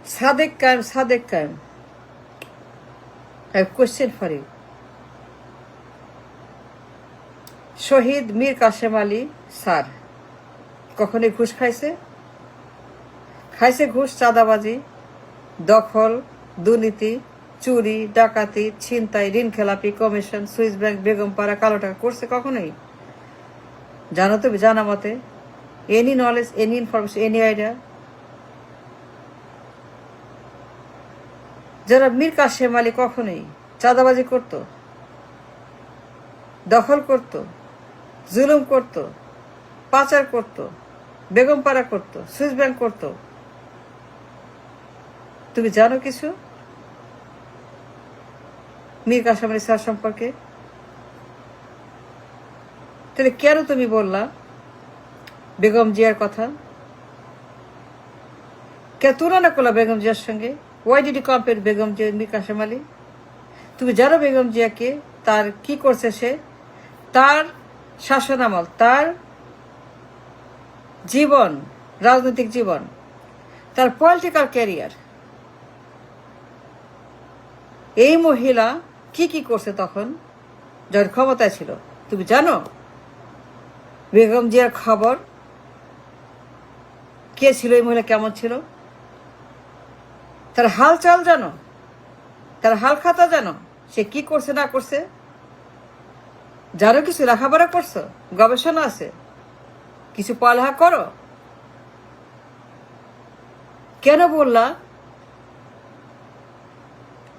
Sadek Kaim, I have a question for you. Shahid Mir Quasem Ali sir কখনোই ঘুষ খাইছে? খাইছে ঘুষ, চাঁদাবাজি, দখল, দুর্নীতি, চুরি, ডাকাতি, ছিনতাই, ঋণ খেলাপি, কমিশন, সুইস ব্যাংক, বেগমপাড়া, কালো টাকা করছে কখনোই? জানো তুমি? জানা মতে any knowledge, any information, any idea? যারা মীর কাসেম আলী কখনোই চাঁদাবাজি করত, দখল করত, জুলুম করত, পাচার করত, বেগমপাড়া করত, সুইস ব্যাংক করত, তুমি জানো কিছু মীর কাসেম আলী স্যার সম্পর্কে? তাহলে কেন তুমি বললা বেগম জিয়ার কথা? কে তুলনা করলা বেগম জিয়ার সঙ্গে? Why did you compare Begum Zia Mir Quasem Ali? তুমি জানো বেগম জিয়াকে, তার কি করছে সে, তার শাসনামল, তার জীবন, রাজনৈতিক জীবন, তার পলিটিক্যাল ক্যারিয়ার, এই মহিলা কি কি করছে তখন যখন ক্ষমতায় ছিল? তুমি জানো বেগম জিয়ার খবর? কে ছিল এই মহিলা, কেমন ছিল, তার হালচাল জানো, তার হাল খাতা জানো, সে কি করছে না করছে জানো? কিছু লেখাপড়া করছো? গবেষণা আছে? কিছু পড়ালেখা করো? কেন বললা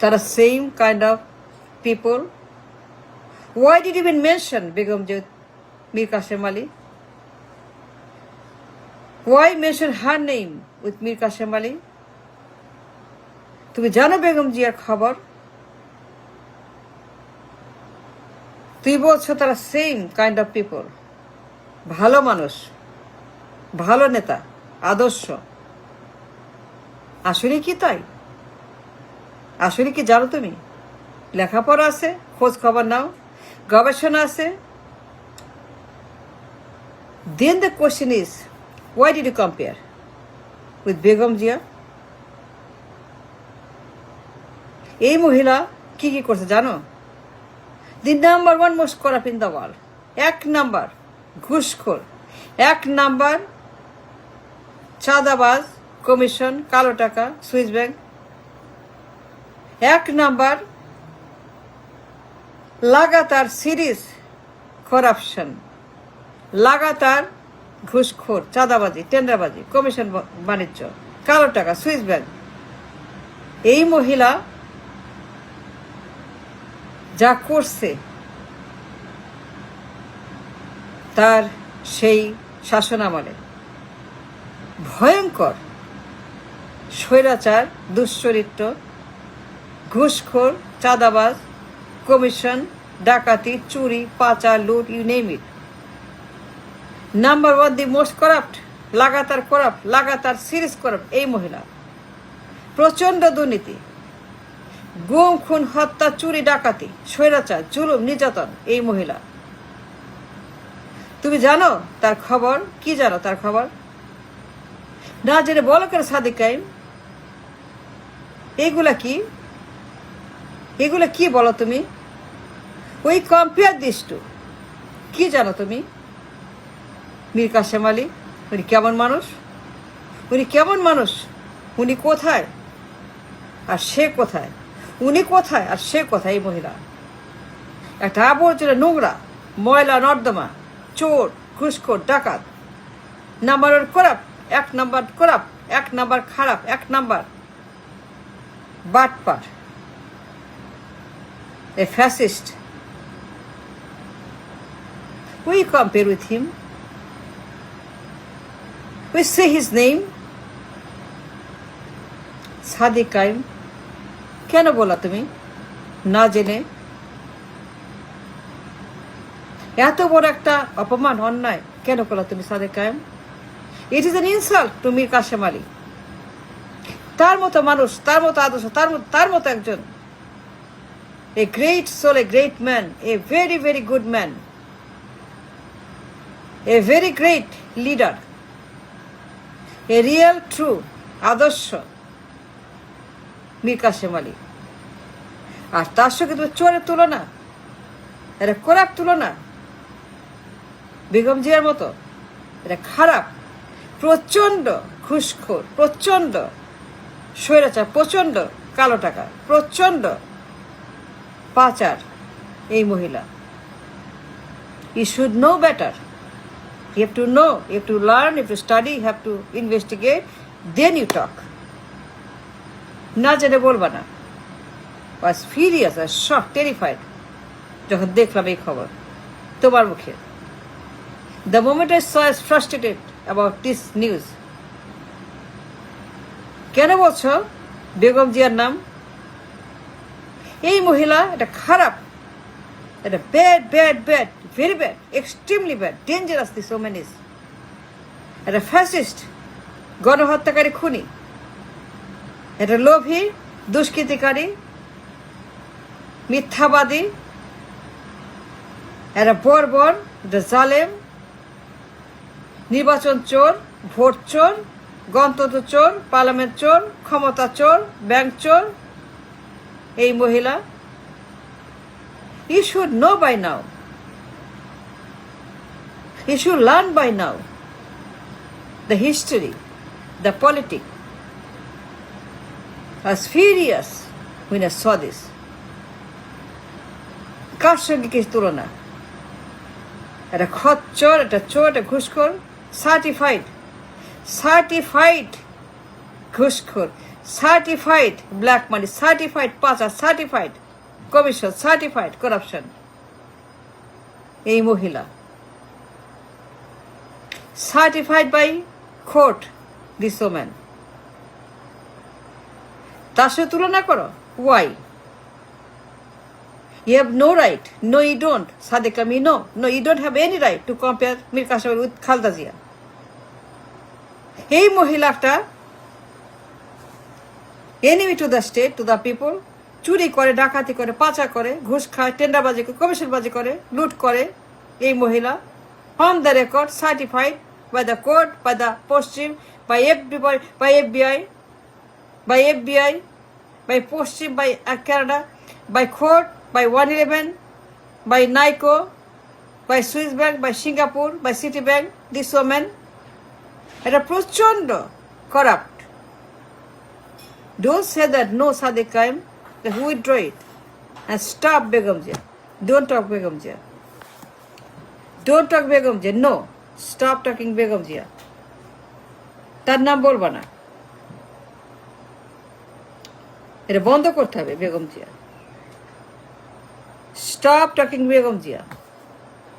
তারা same kind of people? Why did you even mention Begum Mir Quasem Ali? Why mention her name with Mir Quasem Ali? তুমি জানো বেগম জিয়ার খবর? তুই বলছো তারা সেম কাইন্ড অফ পিপল, ভালো মানুষ, ভালো নেতা, আদর্শ। আসলে কি তাই? আসলে কি জানো তুমি? লেখাপড়া আছে, খোঁজ খবর নাও, গবেষণা আছে। Then the question is, why did you compare with Begum Zia? এই মহিলা কি কি করছে জানো? The number one most corrupt in the world, এক নাম্বার ঘুষখোর, এক নাম্বার চাঁদাবাজ, কমিশন, কালো টাকা, সুইস ব্যাংক, এক নাম্বার লাগাতার সিরিজ করাপশন, লাগাতার ঘুষখোর, চাঁদাবাজি, টেন্ডারবাজি, কমিশন বাণিজ্য, কালো টাকা, সুইস ব্যাংক। এই মহিলা যা করছে তার সেই শাসনামলে ভয়ঙ্কর স্বৈরাচার, দুশ্চরিত্র, ঘুষখোর, চাঁদাবাজ, কমিশন, ডাকাতি, চুরি, পাচার, লুট, you name it. Number one, the most corrupt, লাগাতার সিরিজ করাপ্ট এই মহিলা। প্রচন্ড দুর্নীতি, গুম, খুন, হত্যা, চুরি, ডাকাতি, স্বৈরাচার, জুলুম, নির্যাতন এই মহিলা। তুমি জানো তার খবর? কি জানো তার খবর? না জেনে বলো কেন সাদিক কাইম? এইগুলা কি, এগুলা কি বলো তুমি? ওই কম্পেয়ার দিস টু, কি জানো তুমি মীর কাসেম আলী? উনি কেমন মানুষ, উনি কেমন মানুষ, উনি কোথায় আর সে কোথায়, উনি কোথায় আর সে কোথায়? এই মহিলা একটা আবর্জনা, নোংরা, ময়লা নর্দমা, চোর, ঘুষখোর, ডাকাত, নাম্বার ওয়ান করাপ্ট, এক নাম্বার করাপ্ট, এক নাম্বার খারাপ, এক নাম্বার বাটপার, a fascist. We compare with him. We say his name. Sadiq Qayyim, কেন বলা তুমি না জেনে? এত বড় একটা অপমান, অন্যায় কেন করলা তুমি Sadiq Kayem? It is an insult to Mir Quasem Ali. তার মতো মানুষ, তার মতো আদর্শ, তার মতো একজন, a great soul, a great man, a very, very good man, a very great leader, a real, true, আদর্শ, মীর কাসেম আলী। আর তার সঙ্গে তুমি চোরের তুলনা, এটা করাপ তুলনা বেগম জিয়ার মতো। এটা খারাপ, প্রচন্ড ঘুষখোর, প্রচন্ড স্বৈরাচার, প্রচন্ড কালো টাকা, প্রচন্ড পাচার এই মহিলা। You should know better. You have to know, you have to learn, you have to study, you have to investigate, then you talk. না জেনে বলবা না। was furious, was shocked, terrified যখন দেখলাম এই খবর তোমার মুখে। The moment I saw, I was frustrated about this news. কেন বলছো বেগম জিয়ার নাম? এই মহিলা এটা খারাপ, এটা bad bad bad, very bad, extremely bad, dangerous this woman is. এটা ফ্যাসিস্ট, গণহত্যাকারী, খুনি, এটা লোভী, দুষ্কৃতিকারী, মিথ্যাবাদী, এটা বর্বর, এটা জালেম, নির্বাচন চোর, ভোট চোর, গণতন্ত্র চোর, পার্লামেন্ট চোর, ক্ষমতা চোর, ব্যাংক চোর এই মহিলা। You should know by now. You should learn by now the history, the politics. I was furious when I saw this. কার সঙ্গে কিছু তুলনা? এটা খচ্চর, এটা চোর, এটা ঘুষখোর, সার্টিফাইড ঘুষখোর, সার্টিফাইড ব্ল্যাক মানি, সার্টিফাইড পাচার, সার্টিফাইড কমিশন, সার্টিফাইড করাপশন এই মহিলা। Certified by court this woman. তার সাথে তুলনা করো? Why? You have no right. No, you don't. Sadiq Kami, no. No, you don't have any right to compare Mir Kasim Ali with Khaleda Zia. এই মহিলাটা enemy to the state, to the people, চুরি করে, ডাকাতি করে, পাচার করে, ঘুষ খায়, টেন্ডারবাজি করে, কমিশনবাজি করে, লুট করে এই মহিলা। on the record, certified by the court, by the Pashchim, by FBI, by Pashchim, by Canada, by court, by 111, by NICO, by Swiss Bank, by Singapore, by Citibank, this woman, এটা প্রচন্ড corrupt. Don't say that no Sadiq Khan, withdraw it and stop Begum Zia. Don't talk Begum Zia. Don't talk Begum Zia. No, stop talking Begum Zia. তার নাম বলবা না, এটা বন্ধ করতে হবে Begum Zia. Stop talking Begum Zia.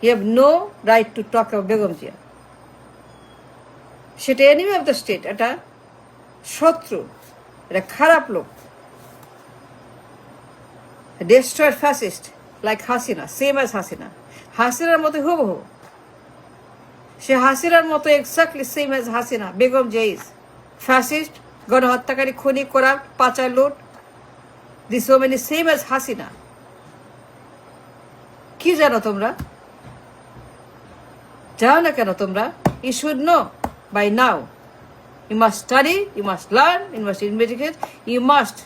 You have no right to talk about Begum Zia. সেটা enemy of the state, এটা শত্রু, এটা খারাপ লোক, destroyed fascist like Hasina, same as Hasina. হাসিনার মতো হুবহু, সে হাসিনার মতো exactly same as Hasina. Begum Zia is fascist, গণহত্যাকারী, খুনি, করাপ্ট, পাচার, লুট. This woman is same as Hasina. কি জানো তোমরা? জানো না কেন তোমরা? You should know by now. You must study, you must learn, you must investigate, you must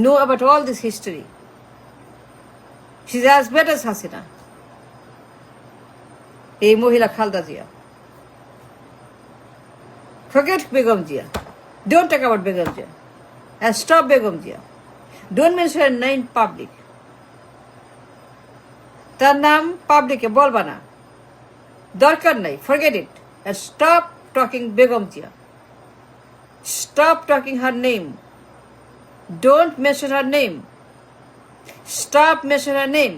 know about all this history. She's as bad as Hasina. এই মহিলা Khaleda Zia. Forget Begum Zia. Don't talk about Begum Zia. And stop Begum Zia. Don't mention her name in public. তার নাম পাবলিকে বলবা না, দরকার নাই, forget it. And stop talking Begum Zia. Stop talking her name. Don't mention her name. Stop mention her name.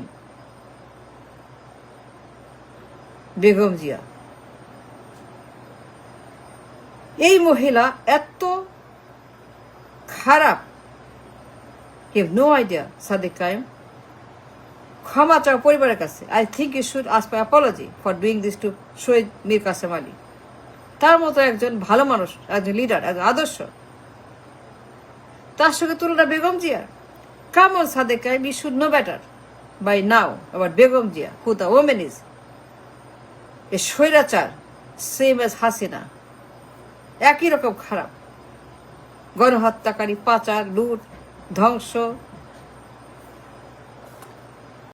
Begum Zia. এই মহিলা এত খারাপ, you have no idea. Sadiq Khan, ক্ষমা চাও পরিবারের কাছে। I think you should ask my apology for doing this to শহীদ মীর কাসেম আলী। তার মতো একজন ভালো মানুষ, একজন লিডার, একজন আদর্শ, তার সঙ্গে তুলনা বেগম জিয়ার? Come on Sadiq Khan, we should know better by now about Begum Zia, who the woman is. এ স্বৈরাচার, সেম এজ হাসিনা, একই রকম খারাপ, গণহত্যাকারী, পাচার, লুট, ধ্বংস